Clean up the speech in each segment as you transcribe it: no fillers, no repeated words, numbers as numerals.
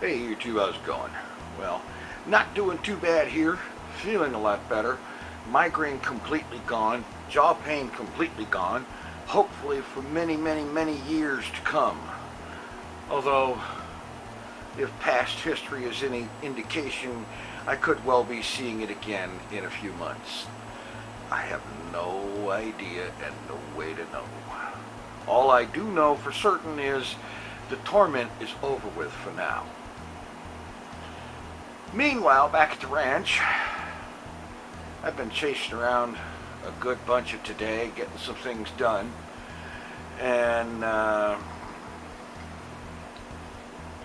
Hey you two, how's it going? Well, not doing too bad here, feeling a lot better, migraine completely gone, jaw pain completely gone, hopefully for many years to come. Although, if past history is any indication, I could well be seeing it again in a few months. I have no idea and no way to know. All I do know for certain is the torment is over with for now. Meanwhile, back at the ranch, I've been chasing around a good bunch of today, getting some things done, and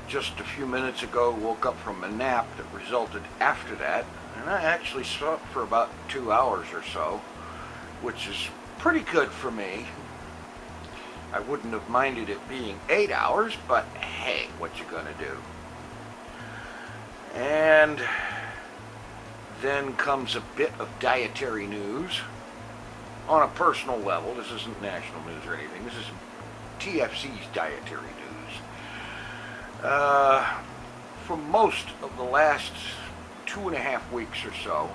just a few minutes ago woke up from a nap that resulted after that, and I actually slept for about 2 hours or so, which is pretty good for me. I wouldn't have minded it being 8 hours, but hey, what you gonna do? And then comes a bit of dietary news on a personal level. This isn't national news or anything. This is TFC's dietary news. For most of the last 2.5 weeks or so,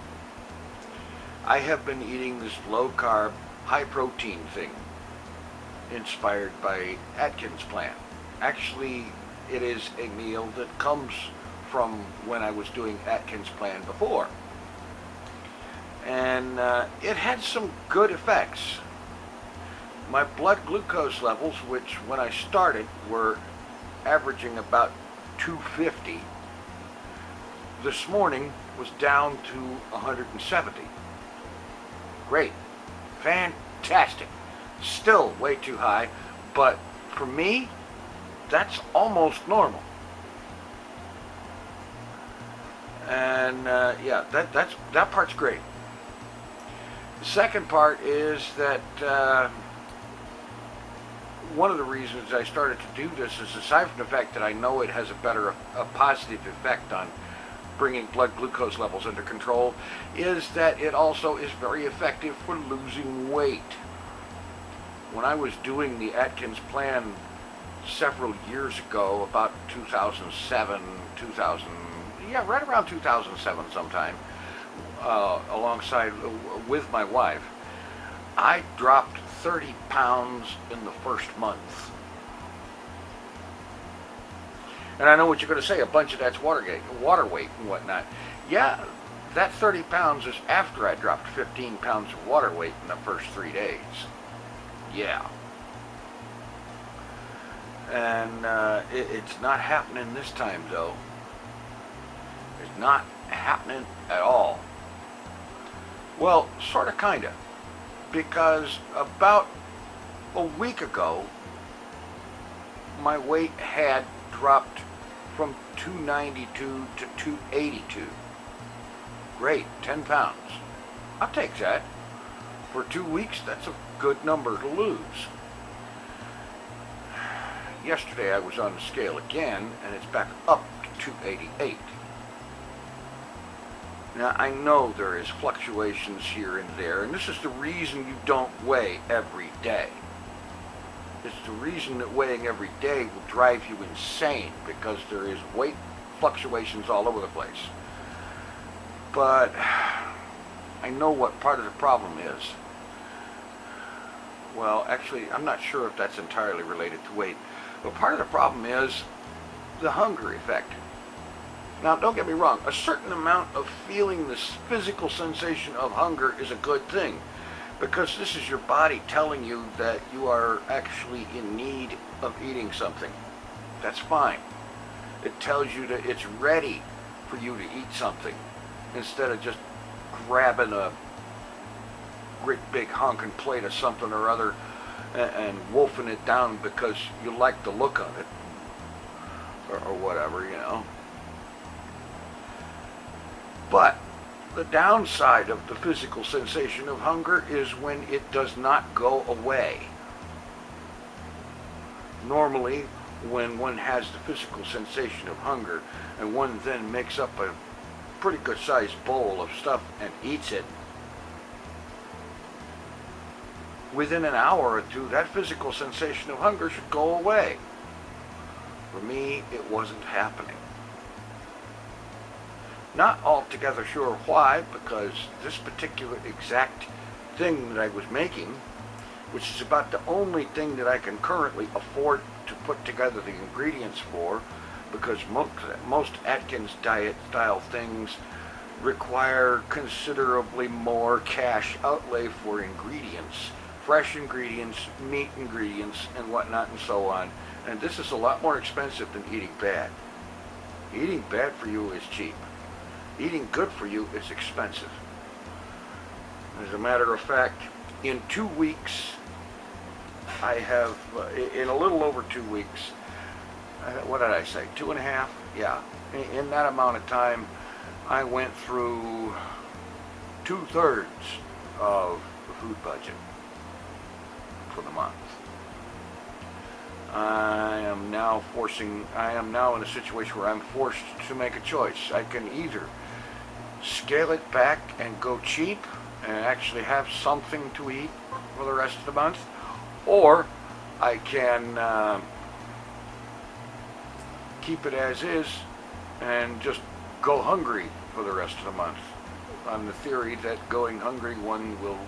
I have been eating this low-carb, high-protein thing inspired by Atkins plan. Actually, it is a meal that comes from when I was doing Atkins plan before. And it had some good effects. My blood glucose levels, which when I started were averaging about 250, this morning was down to 170. Great. Fantastic. Still way too high, but for me, that's almost normal. And yeah, that part's great. The second part is that one of the reasons I started to do this is, aside from the fact that I know it has a positive effect on bringing blood glucose levels under control, is that it also is very effective for losing weight. When I was doing the Atkins plan several years ago, about 2007, right around 2007 sometime, alongside with my wife, I dropped 30 pounds in the first month. And I know what you're going to say, a bunch of that's water weight and whatnot. Yeah, that 30 pounds is after I dropped 15 pounds of water weight in the first 3 days. Yeah. And it's not happening this time, though. It's not happening at all. Well, sort of, kind of. Because about a week ago, my weight had dropped from 292 to 282. Great, 10 pounds. I'll take that. For 2 weeks, that's a good number to lose. Yesterday I was on the scale again, and it's back up to 288. Now, I know there is fluctuations here and there, and this is the reason you don't weigh every day. It's the reason that weighing every day will drive you insane, because there is weight fluctuations all over the place. But I know what part of the problem is. Well, actually, I'm not sure if that's entirely related to weight, but part of the problem is the hunger effect. Now, don't get me wrong, a certain amount of feeling this physical sensation of hunger is a good thing, because this is your body telling you that you are actually in need of eating something. That's fine. It tells you that it's ready for you to eat something, instead of just grabbing a great big honking plate of something or other and wolfing it down because you like the look of it, or whatever, you know. But the downside of the physical sensation of hunger is when it does not go away. Normally, when one has the physical sensation of hunger and one then makes up a pretty good sized bowl of stuff and eats it, within an hour or two, that physical sensation of hunger should go away. For me, it wasn't happening. Not altogether sure why, because this particular exact thing that I was making, which is about the only thing that I can currently afford to put together the ingredients for, because most Atkins diet style things require considerably more cash outlay for ingredients, fresh ingredients, meat ingredients, and whatnot and so on. And this is a lot more expensive than eating bad. Eating bad for you is cheap. Eating good for you is expensive. As a matter of fact, in 2 weeks, I have, in a little over 2 weeks, what did I say, 2.5? Yeah, in that amount of time, I went through 2/3 of the food budget for the month. I am now in a situation where I'm forced to make a choice. I can either scale it back and go cheap and actually have something to eat for the rest of the month, or I can keep it as is and just go hungry for the rest of the month, on the theory that going hungry one will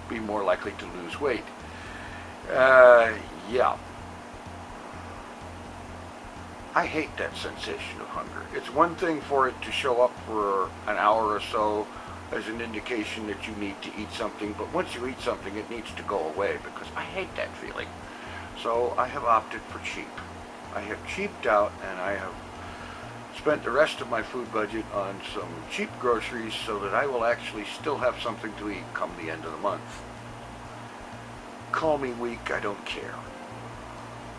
be more likely to lose weight. Yeah. I hate that sensation of hunger. It's one thing for it to show up for an hour or so as an indication that you need to eat something, but once you eat something, it needs to go away, because I hate that feeling. So I have opted for cheap. I have cheaped out, and I have spent the rest of my food budget on some cheap groceries so that I will actually still have something to eat come the end of the month. Call me weak, I don't care.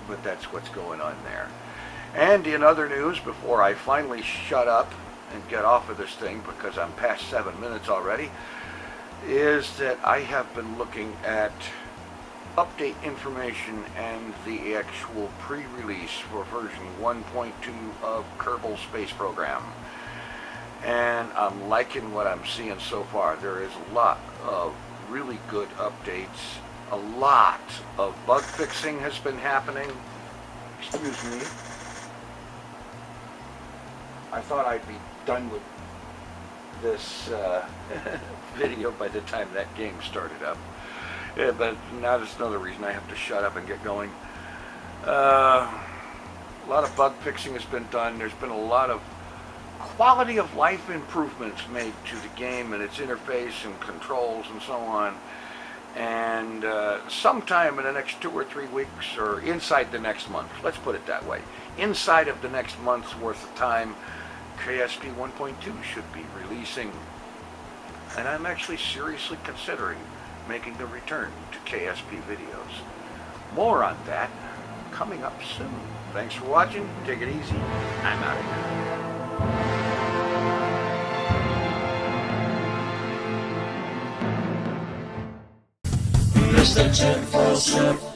But that's what's going on there. And in other news, before I finally shut up and get off of this thing, because I'm past 7 minutes already, is that I have been looking at update information and the actual pre-release for version 1.2 of Kerbal Space Program. And I'm liking what I'm seeing so far. There is a lot of really good updates. A lot of bug fixing has been happening. Excuse me. I thought I'd be done with this video by the time that game started up. Yeah, but now that's another reason I have to shut up and get going. A lot of bug fixing has been done. There's been a lot of quality of life improvements made to the game and its interface and controls and so on. And sometime in the next 2 or 3 weeks, or inside the next month, let's put it that way, inside of the next month's worth of time, KSP 1.2 should be releasing. And I'm actually seriously considering making the return to KSP videos. More on that coming up soon. Thanks for watching. Take it easy. I'm out of here. Mr. TinFoilChef.